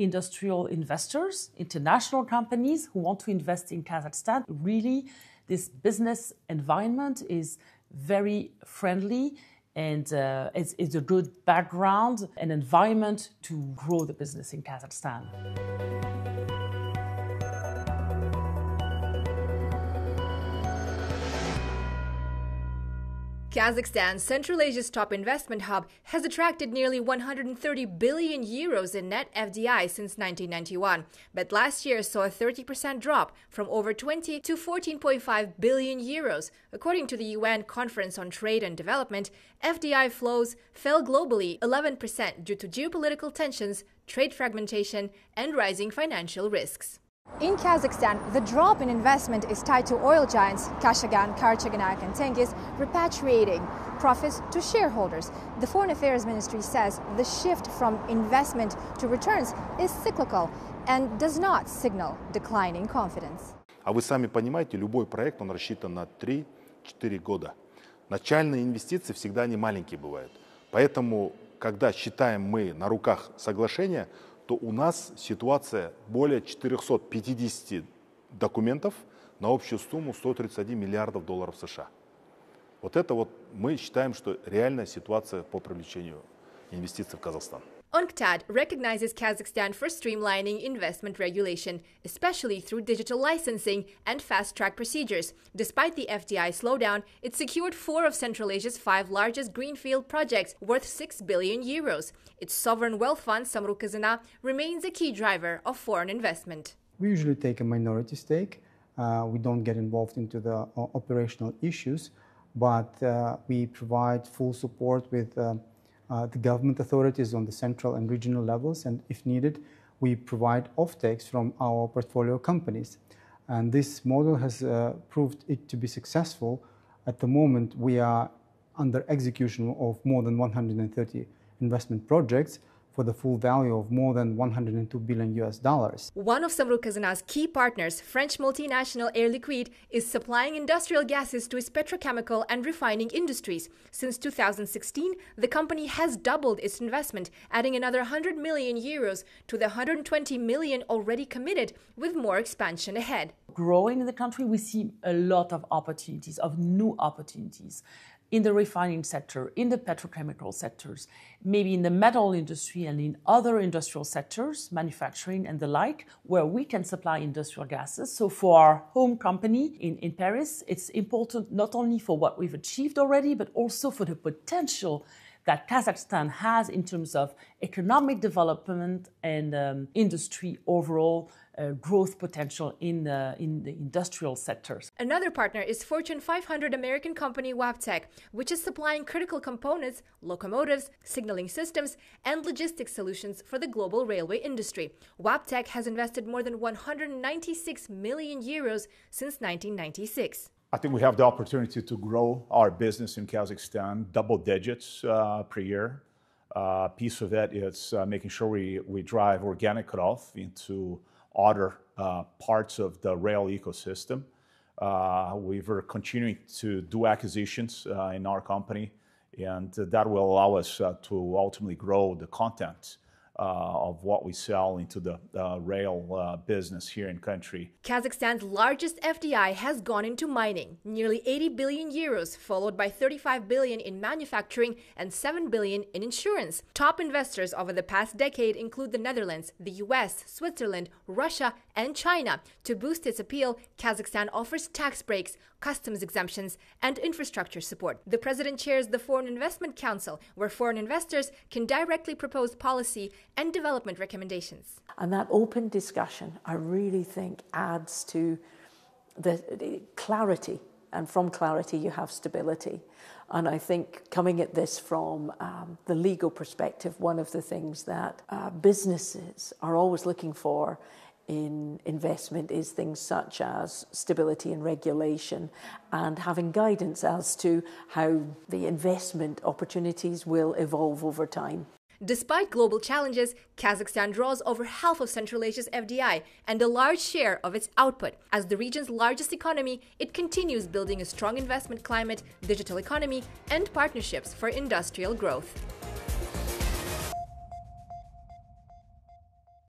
industrial investors, international companies who want to invest in Kazakhstan. Really, this business environment is very friendly and it's a good background and environment to grow the business in Kazakhstan. Kazakhstan, Central Asia's top investment hub, has attracted nearly 130 billion euros in net FDI since 1991, but last year saw a 30% drop from over 20 to 14.5 billion euros. According to the UN Conference on Trade and Development, FDI flows fell globally 11% due to geopolitical tensions, trade fragmentation, and rising financial risks. In Kazakhstan, the drop in investment is tied to oil giants Kasachstan, Karachaganak and Tengiz repatriating profits to shareholders. The Foreign Affairs Ministry says the shift from investment to returns is cyclical and does not signal declining confidence. А вы сами понимаете, любой проект, он рассчитан на 3-4 года. Начальные инвестиции всегда не маленькие бывают. Поэтому, когда считаем мы на руках соглашения, то у нас ситуация более 450 документов на общую сумму 131 миллиардов долларов США. Вот это вот мы считаем, что реальная ситуация по привлечению инвестиций в Казахстан. UNCTAD recognizes Kazakhstan for streamlining investment regulation, especially through digital licensing and fast-track procedures. Despite the FDI slowdown, it secured 4 of Central Asia's 5 largest greenfield projects worth 6 billion euros. Its sovereign wealth fund, Samruk-Kazyna, remains a key driver of foreign investment. We usually take a minority stake. We don't get involved into the operational issues, but we provide full support with the government authorities on the central and regional levels, and if needed, we provide offtakes from our portfolio companies. And this model has proved it to be successful. At the moment, we are under execution of more than 130 investment projects for the full value of more than $102 billion. One of Samruk-Kazyna's key partners, French multinational Air Liquide, is supplying industrial gases to its petrochemical and refining industries. Since 2016, the company has doubled its investment, adding another 100 million euros to the 120 million already committed, with more expansion ahead. Growing in the country, we see a lot of opportunities, of new opportunities. In the refining sector, in the petrochemical sectors, maybe in the metal industry and in other industrial sectors, manufacturing and the like, where we can supply industrial gases. So for our home company in Paris, it's important not only for what we've achieved already, but also for the potential that Kazakhstan has in terms of economic development and industry overall growth potential in the industrial sectors. Another partner is Fortune 500 American company Wabtec, which is supplying critical components, locomotives, signaling systems, and logistics solutions for the global railway industry. Wabtec has invested more than 196 million euros since 1996. I think we have the opportunity to grow our business in Kazakhstan double digits per year. Piece of that is making sure we drive organic growth into other parts of the rail ecosystem. We're continuing to do acquisitions in our company, and that will allow us to ultimately grow the content of what we sell into the rail business here in country. Kazakhstan's largest FDI has gone into mining, nearly 80 billion euros, followed by 35 billion in manufacturing and 7 billion in insurance. Top investors over the past decade include the Netherlands, the US, Switzerland, Russia, and China. To boost its appeal, Kazakhstan offers tax breaks, customs exemptions, and infrastructure support. The president chairs the Foreign Investment Council, where foreign investors can directly propose policy and development recommendations. And that open discussion, I really think, adds to the clarity, and from clarity you have stability. And I think coming at this from the legal perspective, one of the things that businesses are always looking for in investment is things such as stability and regulation, and having guidance as to how the investment opportunities will evolve over time. Despite global challenges, Kazakhstan draws over half of Central Asia's FDI and a large share of its output. As the region's largest economy, it continues building a strong investment climate, digital economy, and partnerships for industrial growth.